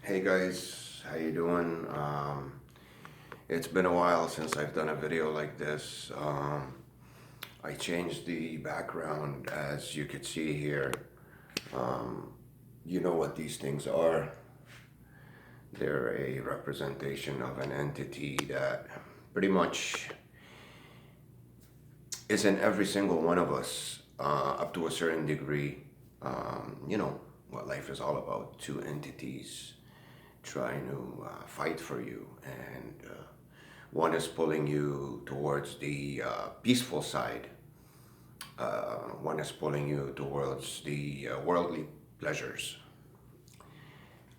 Hey guys, how you doing? It's been a while since I've done a video like this. I changed the background as you could see here. Um, you know what these things are. They're a representation of an entity that pretty much is in every single one of us up to a certain degree. You know what life is all about. Two entities trying to fight for you, and one is pulling you towards the peaceful side. One is pulling you towards the worldly pleasures.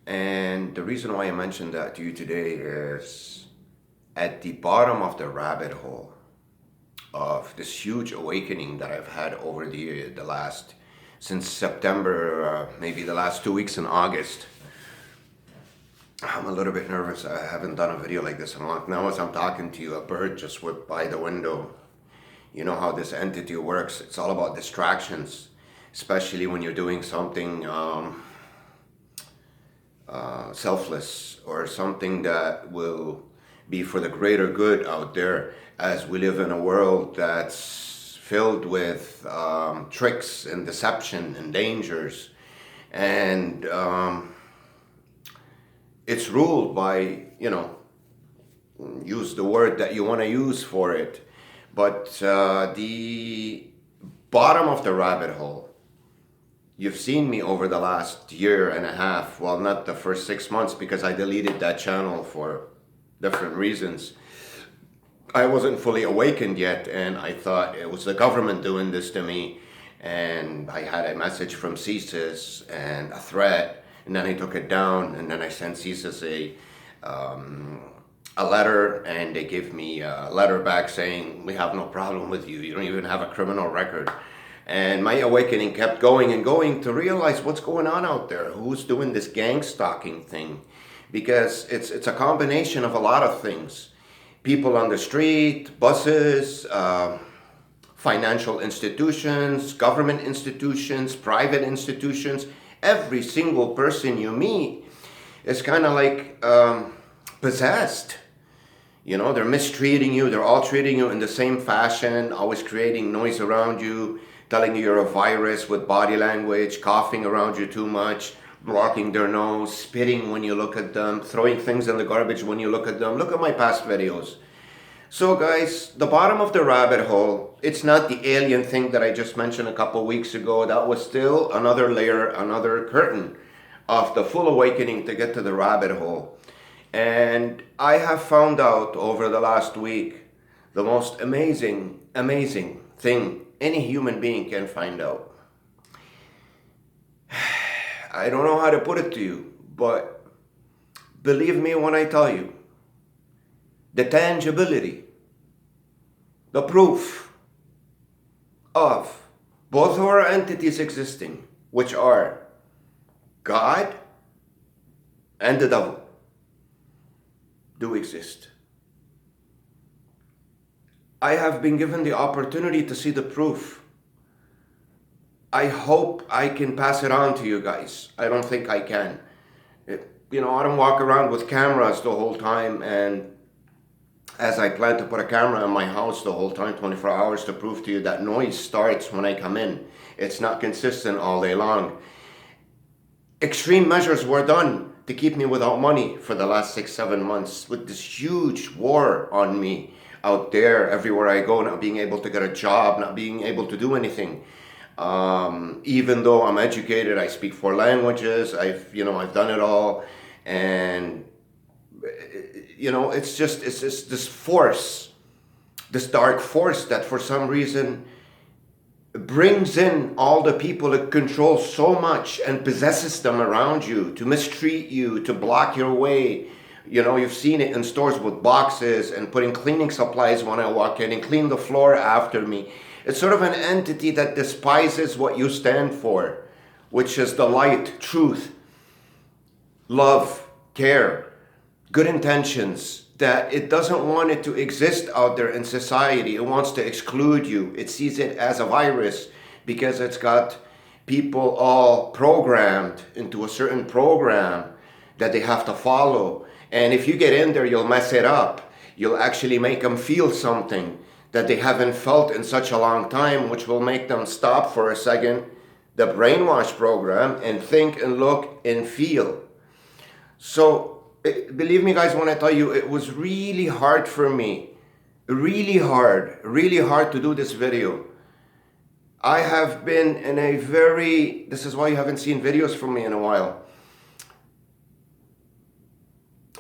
And the reason why I mentioned that to you today is at the bottom of the rabbit hole of this huge awakening that I've had over the last, since September, maybe the last 2 weeks in August. I'm a little bit nervous. I haven't done a video like this in a long time. Now as I'm talking to you, a bird just whipped by the window. You know how this entity works. It's all about distractions, especially when you're doing something selfless or something that will be for the greater good out there, as we live in a world that's filled with tricks and deception and dangers. And it's ruled by, use the word that you want to use for it. But the bottom of the rabbit hole, you've seen me over the last year and a half. Well, not the first 6 months, because I deleted that channel for different reasons. I wasn't fully awakened yet, and I thought it was the government doing this to me. And I had a message from CSIS and a threat, and then I took it down, and then I sent CSIS a letter, and they gave me a letter back saying, we have no problem with you. You don't even have a criminal record. And my awakening kept going and going to realize what's going on out there. Who's doing this gang stalking thing? Because it's a combination of a lot of things. People on the street, buses, financial institutions, government institutions, private institutions. Every single person you meet is kind of like possessed. They're mistreating you. They're all treating you in the same fashion, always creating noise around you, telling you you're a virus with body language, coughing around you too much, blocking their nose, spitting when you look at them, throwing things in the garbage when you look at them. Look at my past videos. So guys, the bottom of the rabbit hole, it's not the alien thing that I just mentioned a couple weeks ago. That was still another layer, another curtain of the full awakening to get to the rabbit hole. And I have found out over the last week the most amazing thing any human being can find out. I don't know how to put it to you, but believe me when I tell you, the tangibility, the proof of both of our entities existing, which are God and the devil, do exist. I have been given the opportunity to see the proof. I hope I can pass it on to you guys. I don't think I can. I don't walk around with cameras the whole time, and as I plan to put a camera in my house the whole time, 24 hours, to prove to you that noise starts when I come in. It's not consistent all day long. Extreme measures were done to keep me without money for the last 6-7 months, with this huge war on me out there, everywhere I go, not being able to get a job, not being able to do anything. Even though I'm educated, I speak 4 languages, I've done it all, and it's just this force, this dark force that for some reason brings in all the people that control so much and possesses them around you to mistreat you, to block your way. You've seen it in stores with boxes and putting cleaning supplies when I walk in and clean the floor after me. It's sort of an entity that despises what you stand for, which is the light, truth, love, care, good intentions, that it doesn't want it to exist out there in society. It wants to exclude you. It sees it as a virus because it's got people all programmed into a certain program that they have to follow. And if you get in there, you'll mess it up. You'll actually make them feel something that they haven't felt in such a long time, which will make them stop for a second the brainwash program and think and look and feel. So believe me, guys, when I tell you, it was really hard for me, really hard to do this video. I have been in this is why you haven't seen videos from me in a while.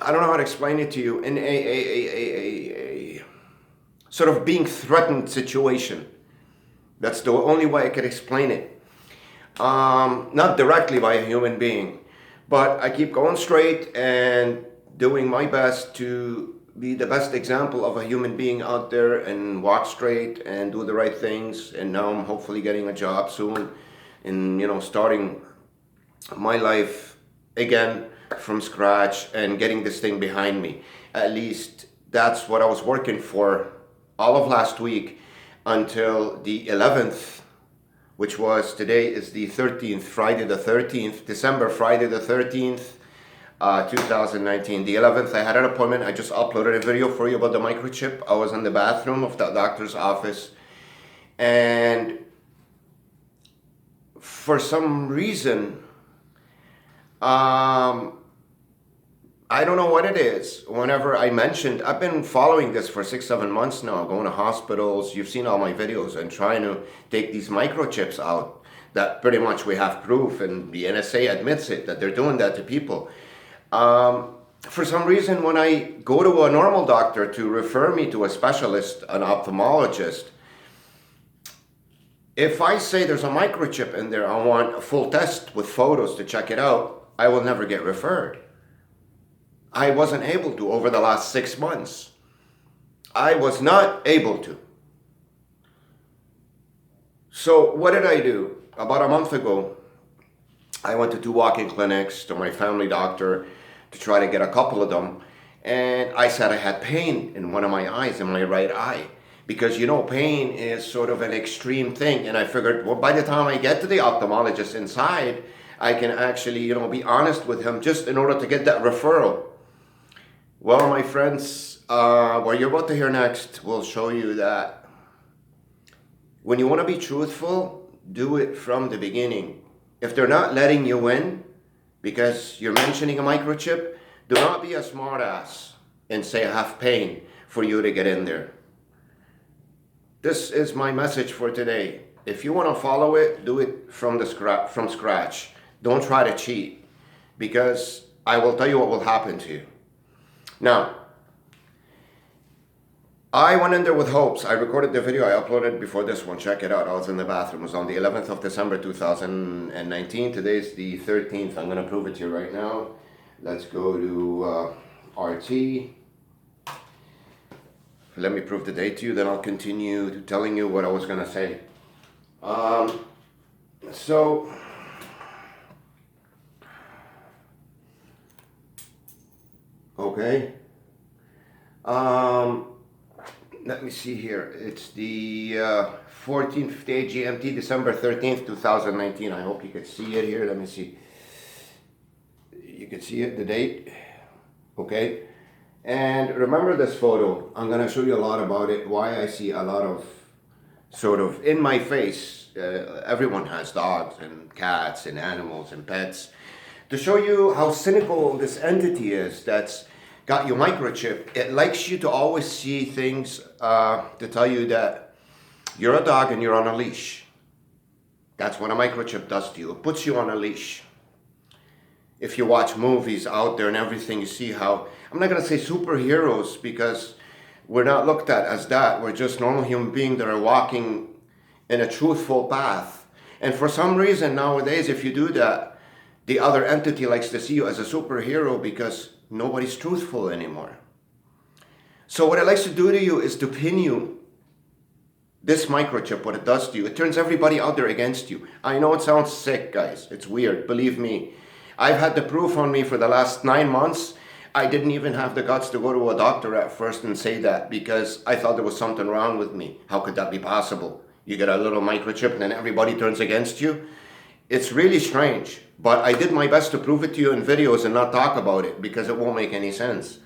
I don't know how to explain it to you, in a sort of being threatened situation. That's the only way I could explain it. Not directly by a human being, but I keep going straight and doing my best to be the best example of a human being out there and walk straight and do the right things. And now I'm hopefully getting a job soon and, starting my life again from scratch and getting this thing behind me. At least that's what I was working for all of last week until the 11th, which was, today is the 13th, Friday the 13th, December, Friday the 13th, 2019. The 11th, I had an appointment. I just uploaded a video for you about the microchip. I was in the bathroom of the doctor's office, and for some reason, I don't know what it is. Whenever I mentioned, I've been following this for 6-7 months now, going to hospitals. You've seen all my videos and trying to take these microchips out. That pretty much we have proof, and the NSA admits it, that they're doing that to people. For some reason, when I go to a normal doctor to refer me to a specialist, an ophthalmologist, if I say there's a microchip in there, I want a full test with photos to check it out, I will never get referred. I wasn't able to over the last 6 months. I was not able to. So what did I do? About a month ago, I went to 2 walk-in clinics, to my family doctor, to try to get a couple of them. And I said I had pain in one of my eyes, in my right eye. Because, pain is sort of an extreme thing. And I figured, well, by the time I get to the ophthalmologist inside, I can actually, be honest with him just in order to get that referral. Well, my friends, what you're about to hear next will show you that when you want to be truthful, do it from the beginning. If they're not letting you in because you're mentioning a microchip, do not be a smartass and say I have pain for you to get in there. This is my message for today. If you want to follow it, do it from scratch. Don't try to cheat, because I will tell you what will happen to you. Now, I went in there with hopes. I recorded the video. I uploaded before this one. Check it out. I was in the bathroom. It was on the 11th of December 2019. Today's the 13th. I'm going to prove it to you right now. Let's go to RT. Let me prove the date to you. Then I'll continue to telling you what I was going to say. Okay. Let me see here. It's the 14:58 GMT, December 13th, 2019. I hope you could see it here. Let me see. You can see it, the date. Okay. And remember this photo. I'm going to show you a lot about it, why I see a lot of sort of in my face. Everyone has dogs and cats and animals and pets. To show you how cynical this entity is that's got your microchip. It likes you to always see things to tell you that you're a dog and you're on a leash. That's what a microchip does to you. It puts you on a leash. If you watch movies out there and everything, you see how, I'm not going to say superheroes, because we're not looked at as that. We're just normal human beings that are walking in a truthful path. And for some reason nowadays, if you do that, the other entity likes to see you as a superhero, because nobody's truthful anymore. So what it likes to do to you is to pin you. This microchip, what it does to you, it turns everybody out there against you. I know it sounds sick, guys. It's weird. Believe me. I've had the proof on me for the last 9 months. I didn't even have the guts to go to a doctor at first and say that, because I thought there was something wrong with me. How could that be possible? You get a little microchip and then everybody turns against you. It's really strange, but I did my best to prove it to you in videos and not talk about it because it won't make any sense.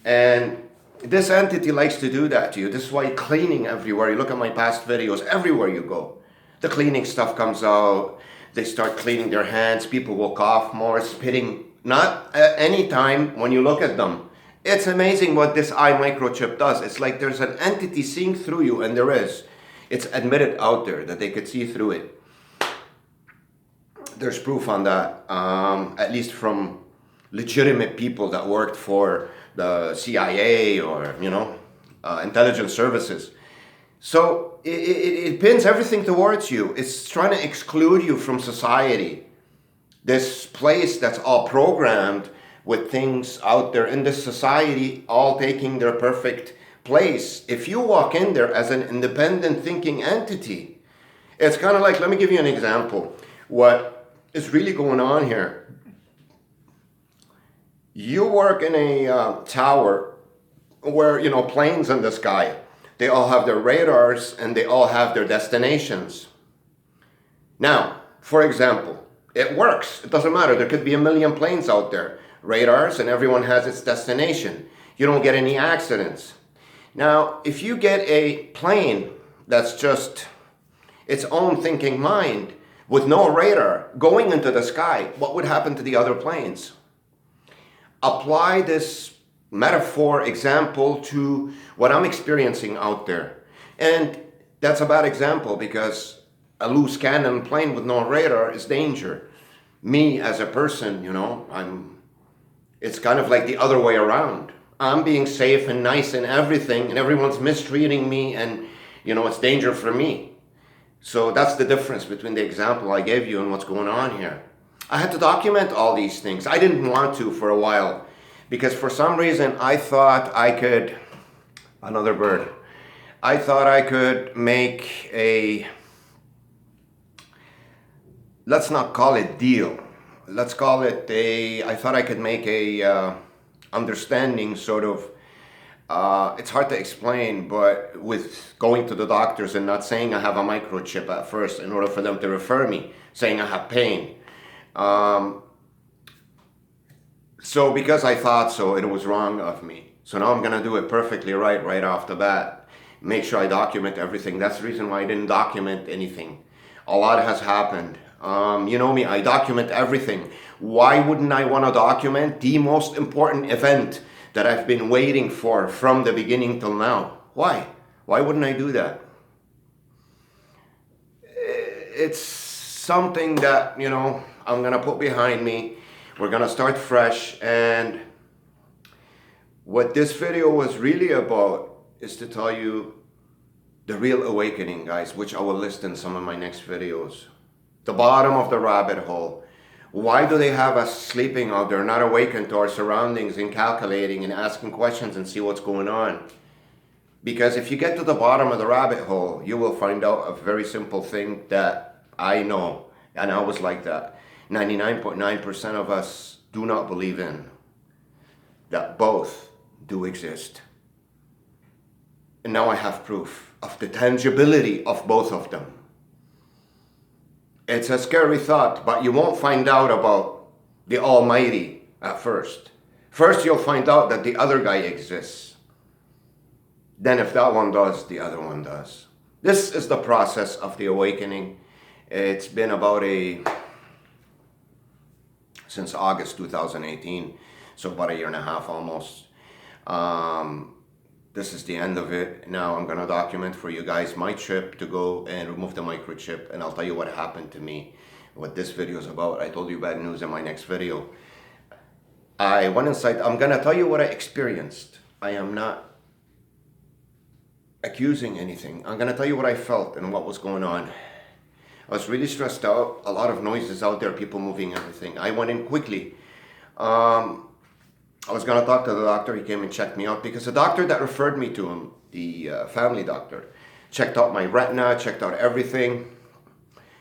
And this entity likes to do that to you. This is why cleaning everywhere. You look at my past videos, everywhere you go, the cleaning stuff comes out. They start cleaning their hands. People will cough more, spitting. Not at any time when you look at them. It's amazing what this eye microchip does. It's like there's an entity seeing through you, and there is. It's admitted out there that they could see through it. There's proof on that, at least from legitimate people that worked for the CIA or, intelligence services. So it pins everything towards you. It's trying to exclude you from society. This place that's all programmed with things out there in this society, all taking their perfect place. If you walk in there as an independent thinking entity, it's kind of like, let me give you an example. What is really going on here? You work in a tower where, planes in the sky. They all have their radars and they all have their destinations. Now, for example, it works. It doesn't matter. There could be 1 million planes out there, radars, and everyone has its destination. You don't get any accidents. Now, if you get a plane that's just its own thinking mind with no radar going into the sky, what would happen to the other planes? Apply this metaphor example to what I'm experiencing out there. And that's a bad example because a loose cannon plane with no radar is danger. Me as a person, it's kind of like the other way around. I'm being safe and nice and everything, and everyone's mistreating me, and it's danger for me. So that's the difference between the example I gave you and what's going on here. I had to document all these things. I didn't want to for a while because for some reason I thought I could, another bird, I thought I could make a, let's not call it deal. Let's call it I thought I could make a understanding sort of, it's hard to explain, but with going to the doctors and not saying I have a microchip at first in order for them to refer me, saying I have pain. So because I thought so, it was wrong of me. So now I'm gonna do it perfectly right off the bat. Make sure I document everything. That's the reason why I didn't document anything. A lot has happened. You know me, I document everything. Why wouldn't I want to document the most important event that I've been waiting for from the beginning till now? Why? Why wouldn't I do that? It's something that, I'm going to put behind me. We're going to start fresh. And what this video was really about is to tell you the real awakening, guys, which I will list in some of my next videos. The bottom of the rabbit hole. Why do they have us sleeping out there, not awakened to our surroundings and calculating and asking questions and see what's going on? Because if you get to the bottom of the rabbit hole, you will find out a very simple thing that I know, and I was like that. 99.9% of us do not believe in that both do exist. And now I have proof of the tangibility of both of them. It's a scary thought, but you won't find out about the Almighty at first. First, you'll find out that the other guy exists. Then if that one does, the other one does. This is the process of the awakening. It's been about since August 2018, so about 1.5 years almost. This is the end of it. Now I'm gonna document for you guys my trip to go and remove the microchip, and I'll tell you what happened to me, what this video is about. I told you bad news in my next video. I went inside. I'm gonna tell you what I experienced. I am not accusing anything. I'm gonna tell you what I felt and what was going on. I was really stressed out. A lot of noises out there, people moving, everything. I went in quickly. I was going to talk to the doctor. He came and checked me out because the doctor that referred me to him, the family doctor, checked out my retina, checked out everything.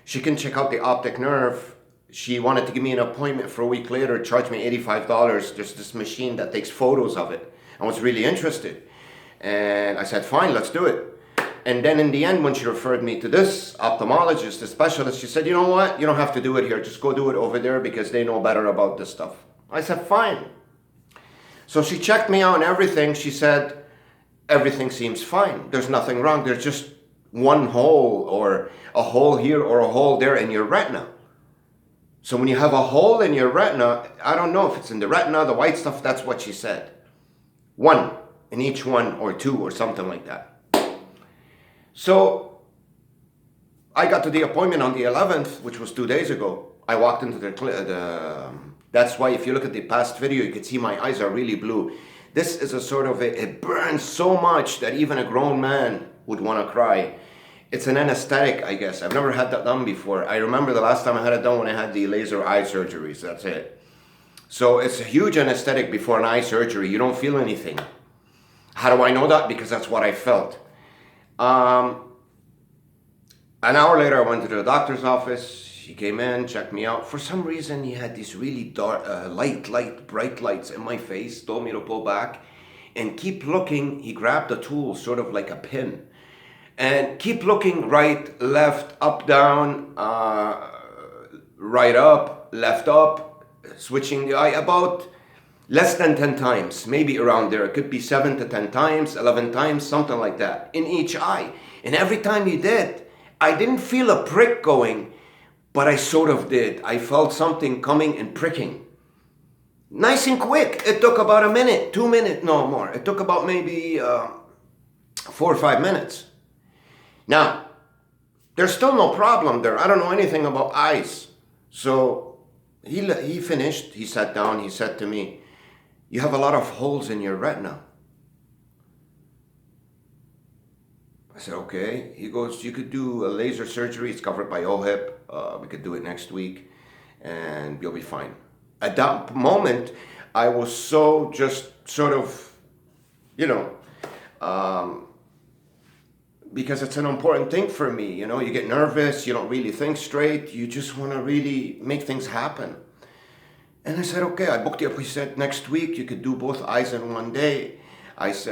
She can check out the optic nerve. She wanted to give me an appointment for a week later, charge me $85. There's this machine that takes photos of it. I was really interested. And I said, fine, let's do it. And then in the end, when she referred me to this ophthalmologist, the specialist, she said, you know what? You don't have to do it here. Just go do it over there because they know better about this stuff. I said, fine. So she checked me out and everything. She said, everything seems fine. There's nothing wrong. There's just one hole or a hole here or a hole there in your retina. So when you have a hole in your retina, I don't know if it's in the retina, the white stuff, that's what she said. One in each one or two or something like that. So I got to the appointment on the 11th, which was 2 days ago. I walked into that's why if you look at the past video, you can see my eyes are really blue. This is a sort of, it burns so much that even a grown man would want to cry. It's an anesthetic, I guess. I've never had that done before. I remember the last time I had it done when I had the laser eye surgeries, that's it. So it's a huge anesthetic before an eye surgery. You don't feel anything. How do I know that? Because that's what I felt. An hour later, I went to the doctor's office. He came in, checked me out. For some reason, he had these really dark, bright lights in my face, told me to pull back and keep looking. He grabbed a tool, sort of like a pin, and keep looking right, left, up, down, right up, left up, switching the eye about less than 10 times, maybe around there. It could be 7 to 10 times, 11 times, something like that, in each eye. And every time he did, I didn't feel a prick going, but I sort of did. I felt something coming and pricking. Nice and quick. It took about a minute, 2 minutes, no more. It took about maybe 4 or 5 minutes. Now, there's still no problem there. I don't know anything about eyes. So he finished, he sat down, he said to me, you have a lot of holes in your retina. I said, okay. He goes, you could do a laser surgery. It's covered by OHIP. We could do it next week and you'll be fine. At that moment, I was so just sort of, because it's an important thing for me. You get nervous. You don't really think straight. You just want to really make things happen. And I said, okay, I booked it. He said, next week you could do both eyes in one day.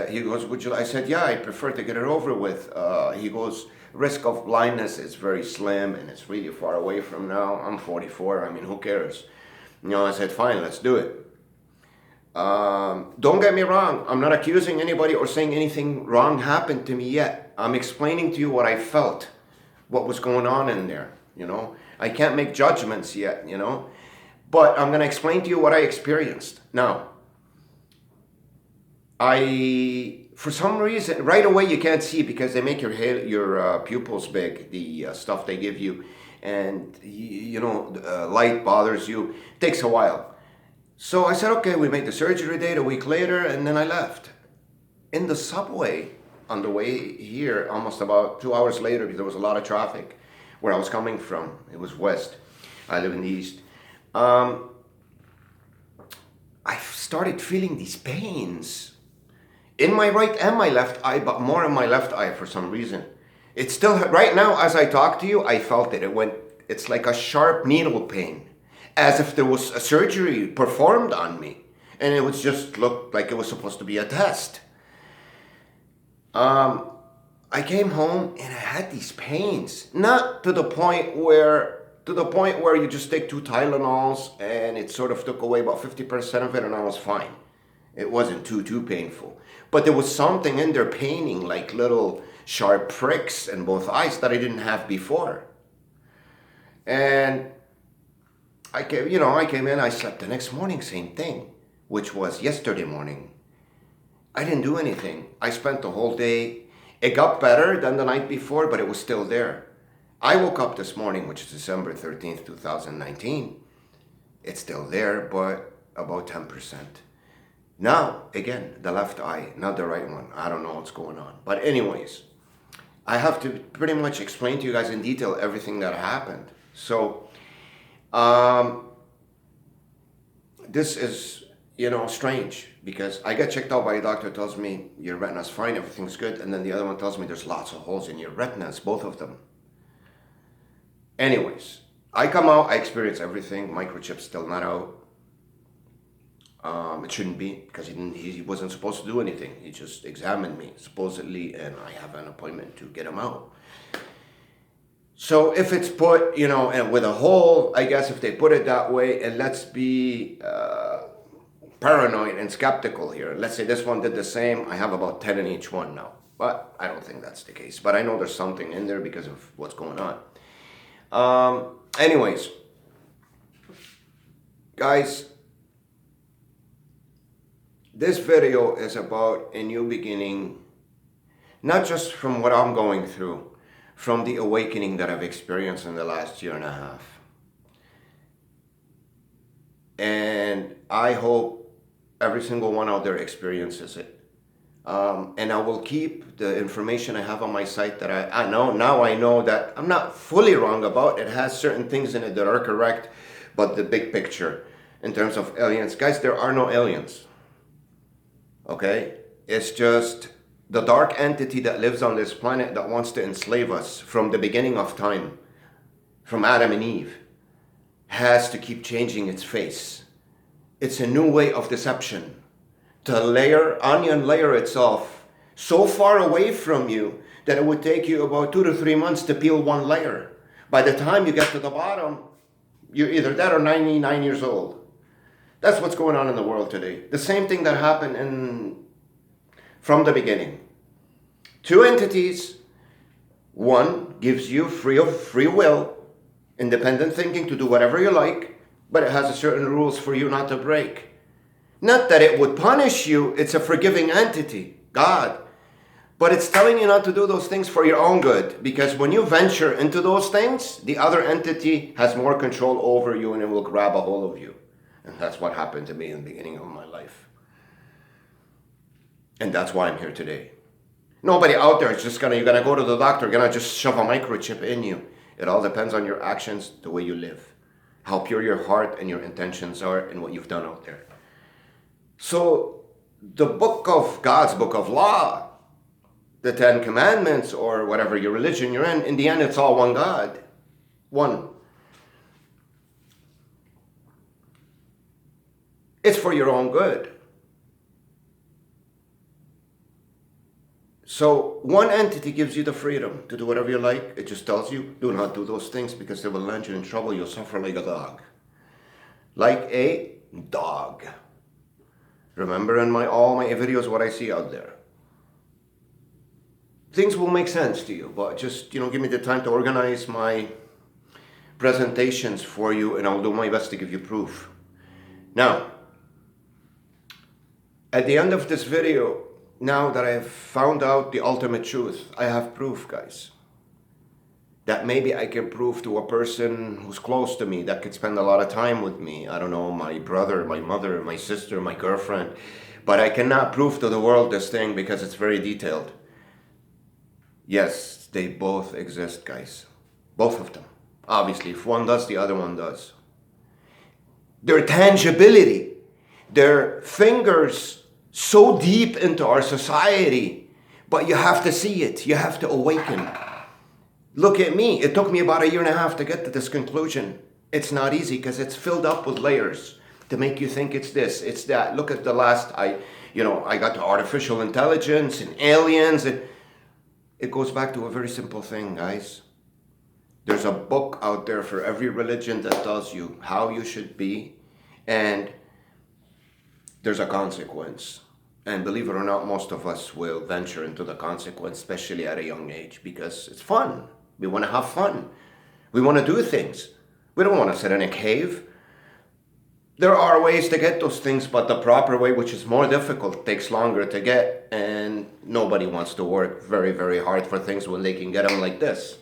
He goes, would you? I said, yeah, I prefer to get it over with. He goes, risk of blindness is very slim and it's really far away from now. I'm 44. I mean, who cares? I said, fine, let's do it. Don't get me wrong. I'm not accusing anybody or saying anything wrong happened to me yet. I'm explaining to you what I felt, what was going on in there. I can't make judgments yet, but I'm going to explain to you what I experienced. Now, for some reason, right away you can't see because they make your pupils big, the stuff they give you, and light bothers you. It takes a while. So I said, okay, we made the surgery date a week later, and then I left. In the subway, on the way here, almost about 2 hours later, because there was a lot of traffic where I was coming from. It was west. I live in the east. I started feeling these pains in my right and my left eye, but more in my left eye for some reason. It's still, right now as I talk to you, I felt it. It's like a sharp needle pain, as if there was a surgery performed on me. And it was just looked like it was supposed to be a test. I came home and I had these pains, not to the point where you just take 2 Tylenols and it sort of took away about 50% of it and I was fine. It wasn't too painful. But there was something in there paining, like little sharp pricks in both eyes that I didn't have before. And I came in, I slept the next morning, same thing, which was yesterday morning. I didn't do anything. I spent the whole day. It got better than the night before, but it was still there. I woke up this morning, which is December 13th, 2019. It's still there, but about 10%. Now, again, the left eye, not the right one. I don't know what's going on. But anyways, I have to pretty much explain to you guys in detail everything that happened. So, this is, strange because I get checked out by a doctor, tells me your retina's fine, everything's good. And then the other one tells me there's lots of holes in your retinas, both of them. Anyways, I come out, I experience everything. Microchip's still not out. It shouldn't be, because he wasn't supposed to do anything. He just examined me, supposedly, and I have an appointment to get him out. So if it's put, and with a hole, I guess if they put it that way, and let's be paranoid and skeptical here. Let's say this one did the same. I have about 10 in each one now. But I don't think that's the case. But I know there's something in there because of what's going on. Anyways, guys, this video is about a new beginning, not just from what I'm going through, from the awakening that I've experienced in the last year and a half. And I hope every single one out there experiences it. And I will keep the information I have on my site that I know. Now I know that I'm not fully wrong about. It has certain things in it that are correct, but the big picture in terms of aliens, guys, there are no aliens. Okay? It's just the dark entity that lives on this planet that wants to enslave us from the beginning of time, from Adam and Eve, has to keep changing its face. It's a new way of deception. To onion layer itself so far away from you that it would take you about 2 to 3 months to peel one layer. By the time you get to the bottom, you're either dead or 99 years old. That's what's going on in the world today. The same thing that happened from the beginning. 2 entities. One gives you free will, independent thinking to do whatever you like, but it has certain rules for you not to break. Not that it would punish you, it's a forgiving entity, God. But it's telling you not to do those things for your own good. Because when you venture into those things, the other entity has more control over you and it will grab a hold of you. And that's what happened to me in the beginning of my life. And that's why I'm here today. Nobody out there is just you're gonna go to the doctor, gonna just shove a microchip in you. It all depends on your actions, the way you live. How pure your heart and your intentions are and what you've done out there. So the God's book of law, the 10 Commandments or whatever your religion you're in the end it's all one God. One. It's for your own good. So one entity gives you the freedom to do whatever you like. It just tells you, do not do those things because they will land you in trouble. You'll suffer like a dog. Like a dog. Remember in all my videos what I see out there. Things will make sense to you, but just, give me the time to organize my presentations for you and I'll do my best to give you proof. Now, at the end of this video, now that I've found out the ultimate truth, I have proof, guys. That maybe I can prove to a person who's close to me, that could spend a lot of time with me. I don't know, my brother, my mother, my sister, my girlfriend. But I cannot prove to the world this thing because it's very detailed. Yes, they both exist, guys. Both of them. Obviously, if one does, the other one does. Their tangibility, their fingers so deep into our society, but you have to see it. You have to awaken. Look at me. It took me about 1.5 years to get to this conclusion. It's not easy because it's filled up with layers to make you think it's this, it's that. Look at the last, I got to artificial intelligence and aliens. And it goes back to a very simple thing, guys. There's a book out there for every religion that tells you how you should be. And there's a consequence. And believe it or not, most of us will venture into the consequence, especially at a young age, because it's fun. We want to have fun. We want to do things. We don't want to sit in a cave. There are ways to get those things, but the proper way, which is more difficult, takes longer to get. And nobody wants to work very, very hard for things when they can get them like this.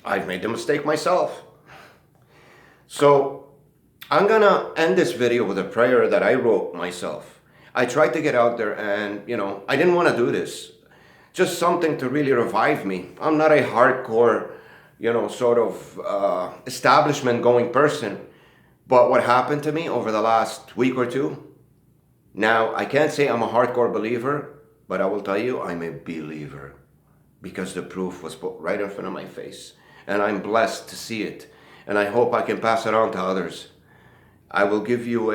I've made the mistake myself. So I'm going to end this video with a prayer that I wrote myself. I tried to get out there and, I didn't want to do this. Just something to really revive me. I'm not a hardcore, establishment going person. But what happened to me over the last week or two, now I can't say I'm a hardcore believer, but I will tell you I'm a believer because the proof was put right in front of my face. And I'm blessed to see it. And I hope I can pass it on to others. I will give you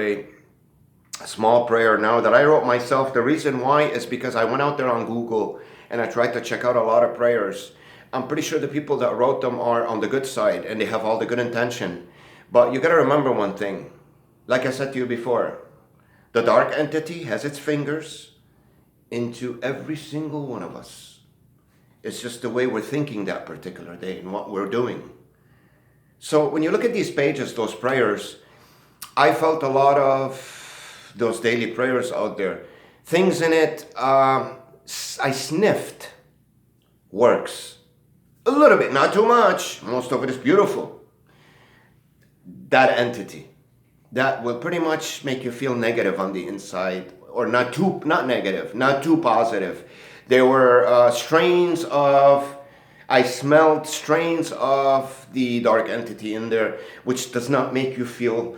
a small prayer now that I wrote myself. The reason why is because I went out there on Google and I tried to check out a lot of prayers. I'm pretty sure the people that wrote them are on the good side and they have all the good intention. But you got to remember one thing. Like I said to you before, the dark entity has its fingers into every single one of us. It's just the way we're thinking that particular day and what we're doing. So when you look at these pages, those prayers, I felt a lot of those daily prayers out there. Things in it, I sniffed works. A little bit, not too much. Most of it is beautiful. That entity, that will pretty much make you feel negative on the inside, or not negative, not too positive. There were strains of, I smelled strains of the dark entity in there, which does not make you feel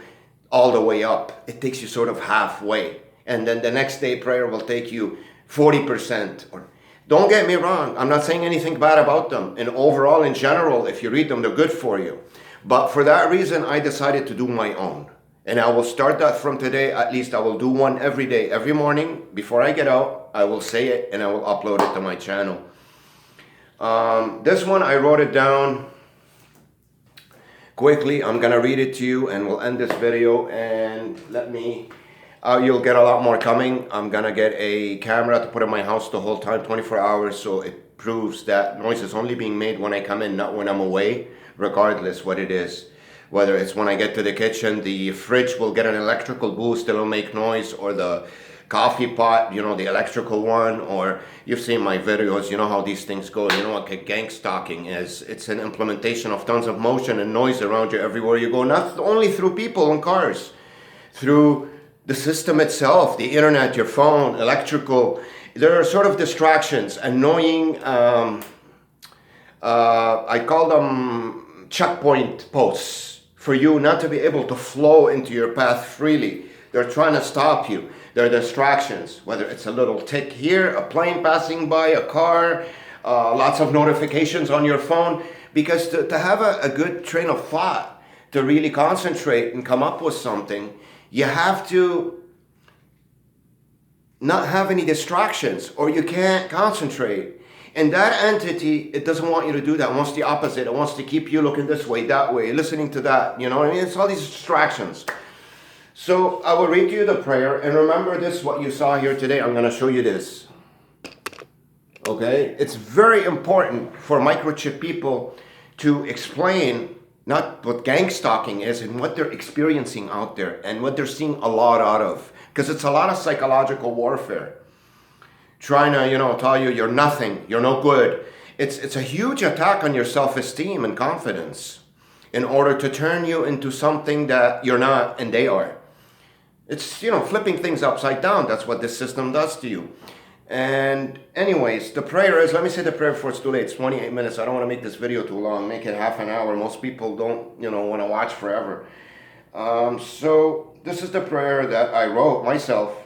all the way up. It takes you sort of halfway. And then the next day prayer will take you 40%. Or don't get me wrong, I'm not saying anything bad about them. And overall, in general, if you read them, they're good for you. But for that reason, I decided to do my own. And I will start that from today. At least I will do one every day. Every morning, before I get out, I will say it and I will upload it to my channel. This one, I wrote it down quickly. I'm going to read it to you and we'll end this video. And you'll get a lot more coming. I'm going to get a camera to put in my house the whole time, 24 hours. So it proves that noise is only being made when I come in, not when I'm away, regardless what it is. Whether it's when I get to the kitchen, the fridge will get an electrical boost, it'll make noise, or the coffee pot, you know, the electrical one, or you've seen my videos, you know how these things go, you know what gang stalking is. It's an implementation of tons of motion and noise around you everywhere you go, not only through people and cars, through the system itself, the internet, your phone, electrical. There are sort of distractions, annoying, I call them checkpoint posts, for you not to be able to flow into your path freely. They're trying to stop you. They're distractions, whether it's a little tick here, a plane passing by, a car, lots of notifications on your phone. Because to have a good train of thought, to really concentrate and come up with something, you have to not have any distractions or you can't concentrate. And that entity, it doesn't want you to do that. It wants the opposite. It wants to keep you looking this way, that way, listening to that. You know what I mean? It's all these distractions. So I will read to you the prayer. And remember this, what you saw here today. I'm going to show you this. Okay? It's very important for microchip people to explain not what gang stalking is and what they're experiencing out there and what they're seeing a lot out of. Because it's a lot of psychological warfare. Trying to, you know, tell you you're nothing, you're no good. It's a huge attack on your self-esteem and confidence in order to turn you into something that you're not and they are. It's, you know, flipping things upside down. That's what this system does to you. And anyways, the prayer is, let me say the prayer before it's too late. It's 28 minutes. I don't want to make this video too long. Make it half an hour. Most people don't, you know, want to watch forever. So this is the prayer that I wrote myself.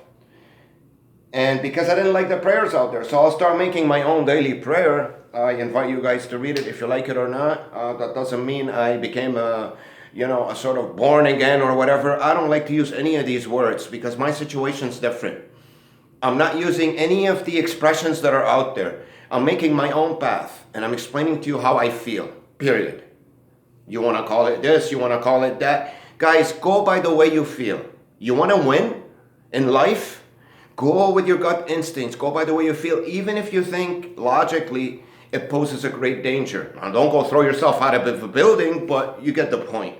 And because I didn't like the prayers out there, so I'll start making my own daily prayer. I invite you guys to read it if you like it or not. That doesn't mean I became a sort of born again or whatever. I don't like to use any of these words because my situation's different. I'm not using any of the expressions that are out there. I'm making my own path and I'm explaining to you how I feel, period. You want to call it this, you want to call it that. Guys, go by the way you feel. You want to win in life? Go with your gut instincts. Go by the way you feel, even if you think logically it poses a great danger. Now, don't go throw yourself out of a building, but you get the point.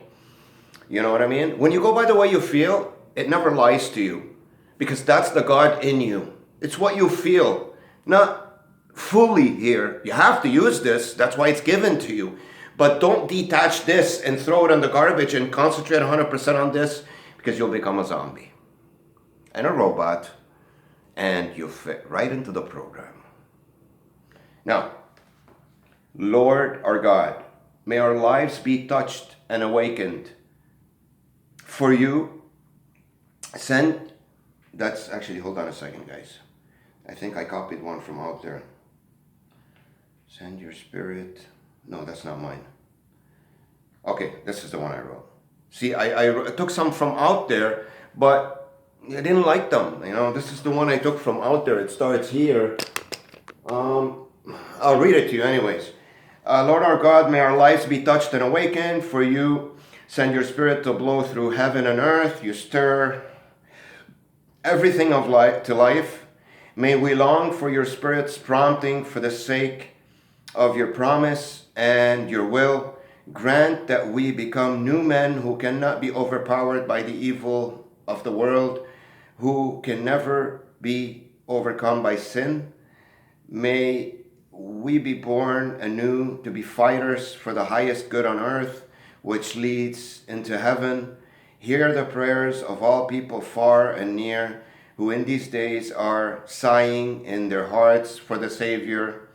You know what I mean? When you go by the way you feel, it never lies to you because that's the God in you. It's what you feel, not fully here. You have to use this. That's why it's given to you. But don't detach this and throw it in the garbage and concentrate 100% on this because you'll become a zombie and a robot. And you fit right into the program. Now, Lord our God, may our lives be touched and awakened. For you, that's actually, hold on a second, guys. I think I copied one from out there. Send your spirit. No, that's not mine. Okay, this is the one I wrote. See, I took some from out there, but I didn't like them. This is the one I took from out there. It starts here. Um, I'll read it to you anyways. Lord our God, may our lives be touched and awakened. For you send your spirit to blow through heaven and earth. You stir everything of life to life. May we long for your spirit's prompting for the sake of your promise and your will. Grant that we become new men who cannot be overpowered by the evil of the world, who can never be overcome by sin. May we be born anew to be fighters for the highest good on earth, which leads into heaven. Hear the prayers of all people far and near, who in these days are sighing in their hearts for the Savior.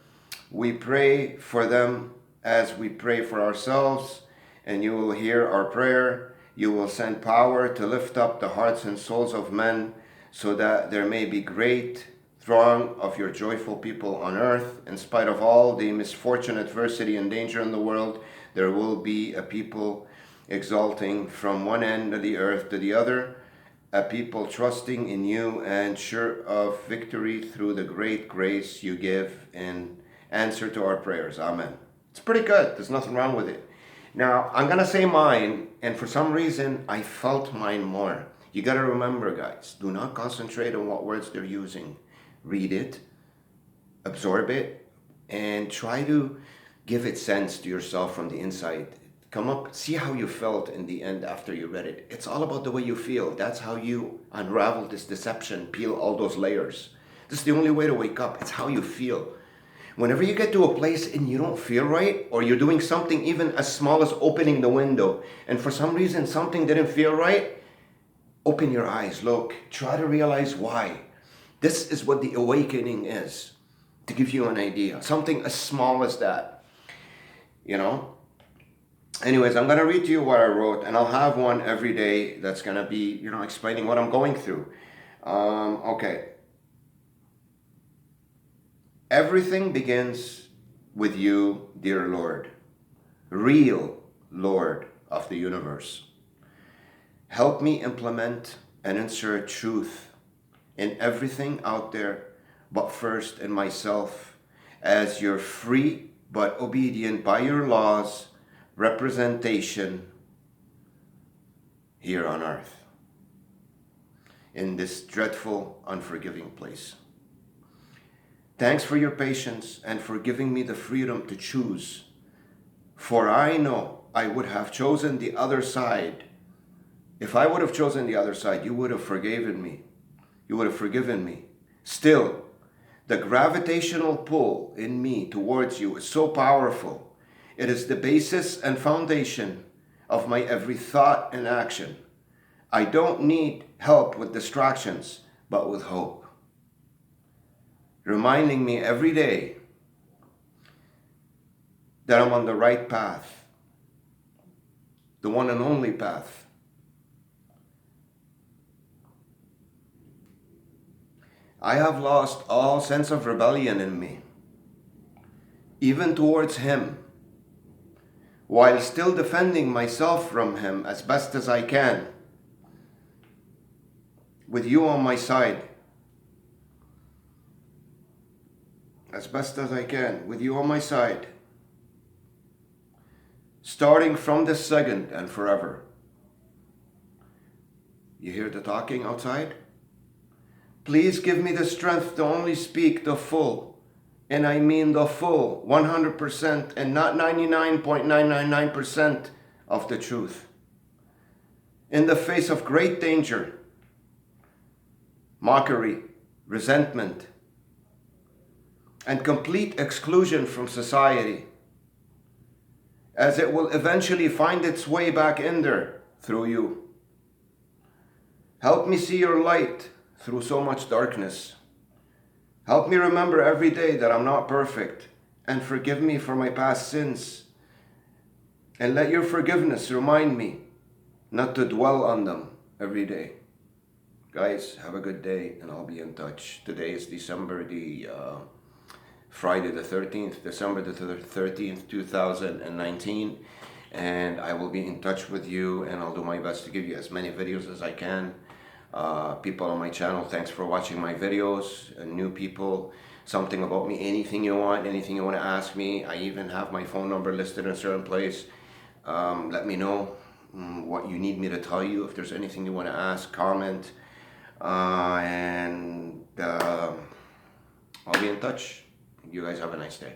We pray for them as we pray for ourselves, and you will hear our prayer. You will send power to lift up the hearts and souls of men, so that there may be great throng of your joyful people on earth. In spite of all the misfortune, adversity, and danger in the world, there will be a people exalting from one end of the earth to the other, a people trusting in you and sure of victory through the great grace you give in answer to our prayers. Amen. It's pretty good. There's nothing wrong with it. Now, I'm going to say mine, and for some reason, I felt mine more. You got to remember, guys, do not concentrate on what words they're using. Read it, absorb it, and try to give it sense to yourself from the inside. Come up, see how you felt in the end after you read it. It's all about the way you feel. That's how you unravel this deception, peel all those layers. This is the only way to wake up. It's how you feel. Whenever you get to a place and you don't feel right, or you're doing something even as small as opening the window, and for some reason something didn't feel right, open your eyes, look, try to realize why. This is what the awakening is, to give you an idea. Something as small as that, Anyways, I'm going to read to you what I wrote, and I'll have one every day that's going to be, explaining what I'm going through. Okay. Everything begins with you, dear Lord, real Lord of the universe. Help me implement and insert truth in everything out there, but first in myself, as your free but obedient by your laws representation here on earth, in this dreadful, unforgiving place. Thanks for your patience and for giving me the freedom to choose, for I know I would have chosen the other side. If I would have chosen the other side, you would have forgiven me. You would have forgiven me. Still, the gravitational pull in me towards you is so powerful. It is the basis and foundation of my every thought and action. I don't need help with distractions, but with hope. Reminding me every day that I'm on the right path, the one and only path. I have lost all sense of rebellion in me, even towards him, while still defending myself from him as best as I can, with you on my side. As best as I can, with you on my side, starting from this second and forever. You hear the talking outside? Please give me the strength to only speak the full, and I mean the full 100% and not 99.999% of the truth. In the face of great danger, mockery, resentment, and complete exclusion from society, as it will eventually find its way back in there through you. Help me see your light through so much darkness. Help me remember every day that I'm not perfect, and forgive me for my past sins. And let your forgiveness remind me not to dwell on them every day. Guys, have a good day, and I'll be in touch. Today is Friday the 13th, December the 13th, 2019, and I will be in touch with you, and I'll do my best to give you as many videos as I can. People on my channel, thanks for watching my videos. New people, something about me, anything you want, anything you want to ask me. I even have my phone number listed in a certain place. Let me know what you need me to tell you. If there's anything you want to ask, comment. And I'll be in touch. You guys have a nice day.